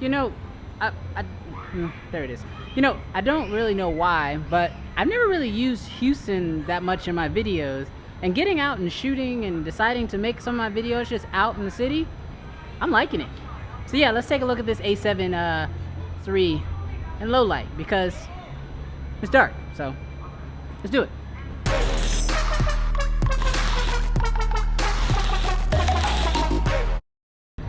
You know, there it is. You know, I don't really know why, but I've never really used Houston that much in my videos. And getting out and shooting and deciding to make some of my videos just out in the city, I'm liking it. So yeah, let's take a look at this A7 III in low light because it's dark. So let's do it.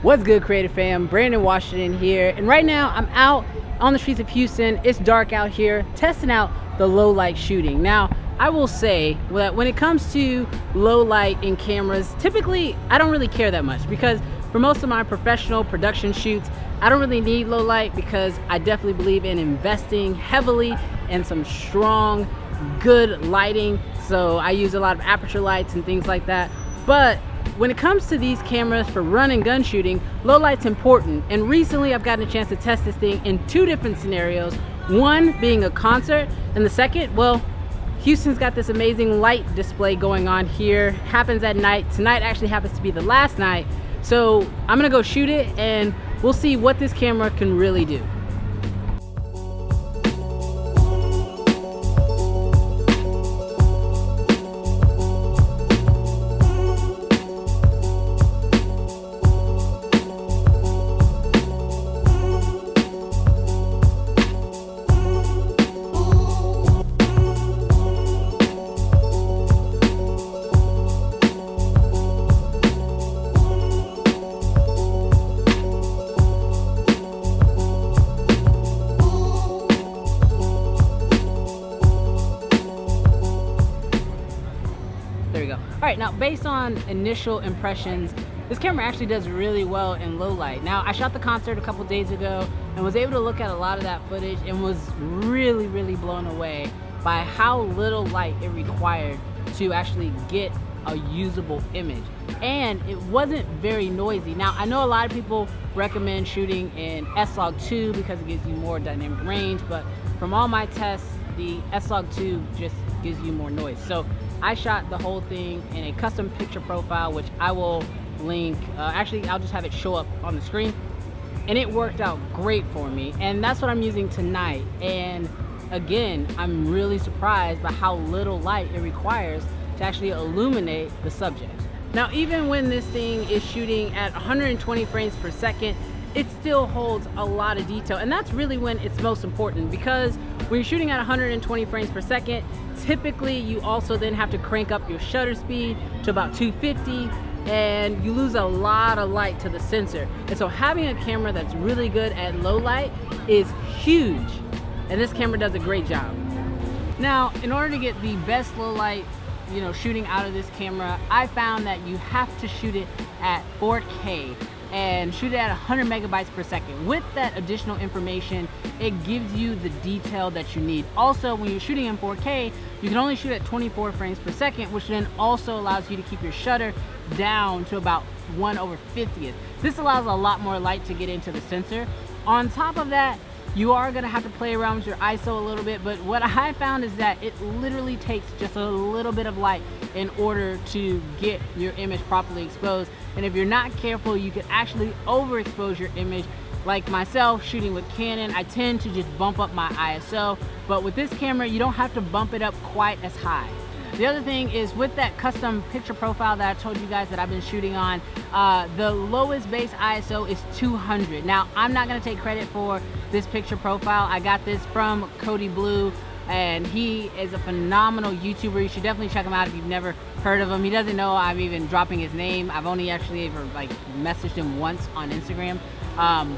What's good, creative fam? Brandon Washington here, and right now I'm out on the streets of Houston. It's dark out here, testing out the low light shooting. Now, I will say that when it comes to low light in cameras, typically I don't really care that much because for most of my professional production shoots, I don't really need low light because I definitely believe in investing heavily in some strong, good lighting. So I use a lot of aperture lights and things like that. But when it comes to these cameras for run and gun shooting, low light's important. And recently I've gotten a chance to test this thing in two different scenarios. One being a concert, and the second, well, Houston's got this amazing light display going on here. Happens at night. Tonight actually happens to be the last night. So I'm gonna go shoot it and we'll see what this camera can really do. Alright, now based on initial impressions, this camera actually does really well in low light. Now, I shot the concert a couple days ago and was able to look at a lot of that footage and was really blown away by how little light it required to actually get a usable image. And it wasn't very noisy. Now, I know a lot of people recommend shooting in S-Log2 because it gives you more dynamic range, but from all my tests, the S-Log2 just gives you more noise. So I shot the whole thing in a custom picture profile, which I will link. Actually, I'll just have it show up on the screen. And it worked out great for me. And that's what I'm using tonight. And again, I'm really surprised by how little light it requires to actually illuminate the subject. Now, even when this thing is shooting at 120 frames per second, it still holds a lot of detail. And that's really when it's most important, because when you're shooting at 120 frames per second, typically you also then have to crank up your shutter speed to about 250, and you lose a lot of light to the sensor. And so having a camera that's really good at low light is huge, and this camera does a great job. Now, in order to get the best low light, you know, shooting out of this camera, I found that you have to shoot it at 4K and shoot it at 100 megabytes per second. With that additional information, it gives you the detail that you need. Also, when you're shooting in 4K, you can only shoot at 24 frames per second, which then also allows you to keep your shutter down to about 1/50th. This allows a lot more light to get into the sensor. On top of that, you are gonna have to play around with your ISO a little bit, but what I found is that it literally takes just a little bit of light in order to get your image properly exposed. And if you're not careful, you can actually overexpose your image. Like myself, shooting with Canon, I tend to just bump up my ISO, but with this camera, you don't have to bump it up quite as high. The other thing is with that custom picture profile that I told you guys that I've been shooting on, the lowest base ISO is 200. Now, I'm not gonna take credit for this picture profile. I got this from Cody Blue, and he is a phenomenal YouTuber. You should definitely check him out if you've never heard of him. He doesn't know I'm even dropping his name. I've only actually ever messaged him once on Instagram.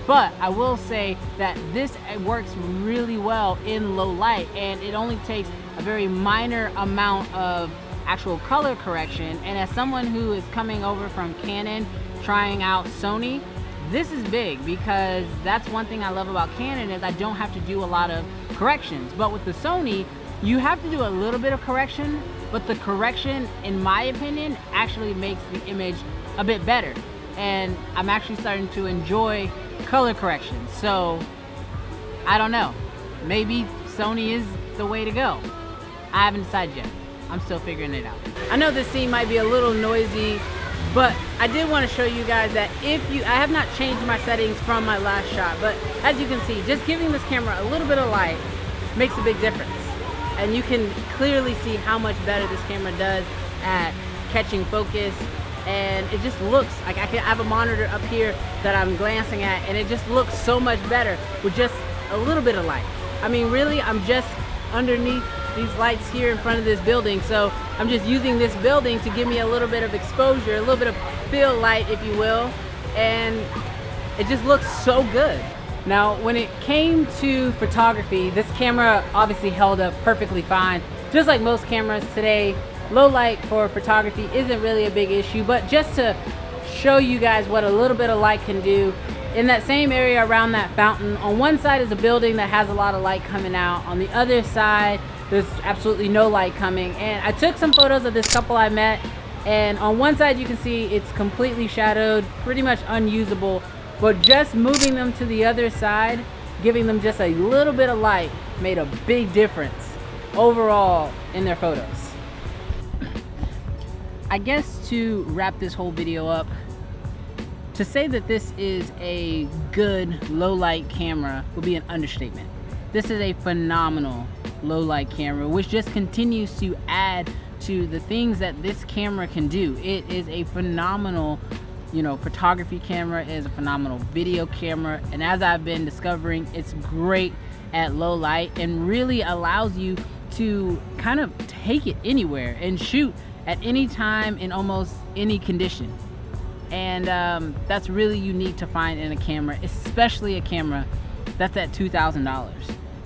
But I will say that this works really well in low light, and it only takes a very minor amount of actual color correction. And as someone who is coming over from Canon, trying out Sony, this is big, because that's one thing I love about Canon is I don't have to do a lot of corrections. But with the Sony, you have to do a little bit of correction, but the correction, in my opinion, actually makes the image a bit better. And I'm actually starting to enjoy color correction. So I don't know, maybe Sony is the way to go. I haven't decided yet. I'm still figuring it out. I know this scene might be a little noisy, But I did want to show you guys that I have not changed my settings from my last shot, but as you can see, just giving this camera a little bit of light makes a big difference. And you can clearly see how much better this camera does at catching focus. And it just looks like I have a monitor up here that I'm glancing at, and it just looks so much better with just a little bit of light. I mean, really, I'm just underneath these lights here in front of this building, so I'm just using this building to give me a little bit of exposure, a little bit of field light, if you will, and it just looks so good. Now, when it came to photography, this camera obviously held up perfectly fine. Just like most cameras today, low light for photography isn't really a big issue, but just to show you guys what a little bit of light can do, in that same area around that fountain, on one side is a building that has a lot of light coming out. On the other side, there's absolutely no light coming. And I took some photos of this couple I met, and on one side you can see it's completely shadowed, pretty much unusable, but just moving them to the other side, giving them just a little bit of light, made a big difference overall in their photos. I guess to wrap this whole video up, to say that this is a good low light camera would be an understatement. This is a phenomenal low light camera, which just continues to add to the things that this camera can do. It is a phenomenal, photography camera. It is a phenomenal video camera, and as I've been discovering, it's great at low light and really allows you to kind of take it anywhere and shoot at any time in almost any condition. And that's really unique to find in a camera, especially a camera that's at $2,000.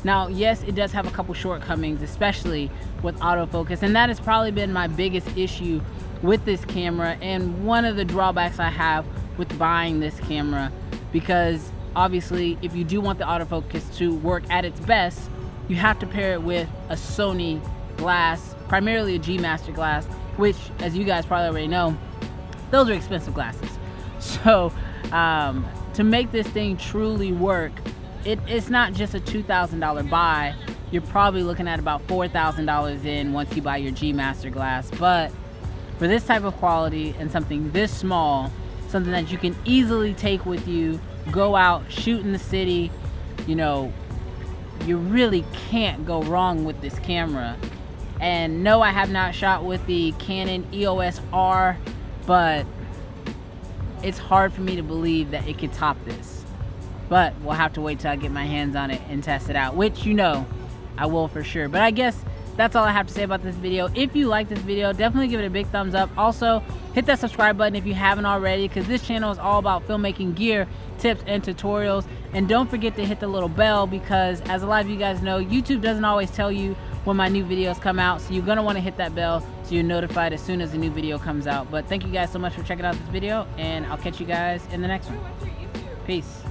Now, yes, it does have a couple shortcomings, especially with autofocus, and that has probably been my biggest issue with this camera, and one of the drawbacks I have with buying this camera, because obviously if you do want the autofocus to work at its best, you have to pair it with a Sony glass, primarily a G Master glass, which, as you guys probably already know, those are expensive glasses. So to make this thing truly work, it's not just a $2,000 buy. You're probably looking at about $4,000 in once you buy your G Master glass. But for this type of quality and something this small, something that you can easily take with you, go out, shoot in the city, you really can't go wrong with this camera. And no, I have not shot with the Canon EOS R, but it's hard for me to believe that it could top this. But we'll have to wait till I get my hands on it and test it out, which I will for sure. But I guess that's all I have to say about this video. If you like this video, definitely give it a big thumbs up. Also, hit that subscribe button if you haven't already, because this channel is all about filmmaking gear, tips, and tutorials. And don't forget to hit the little bell, because as a lot of you guys know, YouTube doesn't always tell you when my new videos come out, so you're gonna want to hit that bell so you're notified as soon as a new video comes out. But thank you guys so much for checking out this video, and I'll catch you guys in the next one. Peace.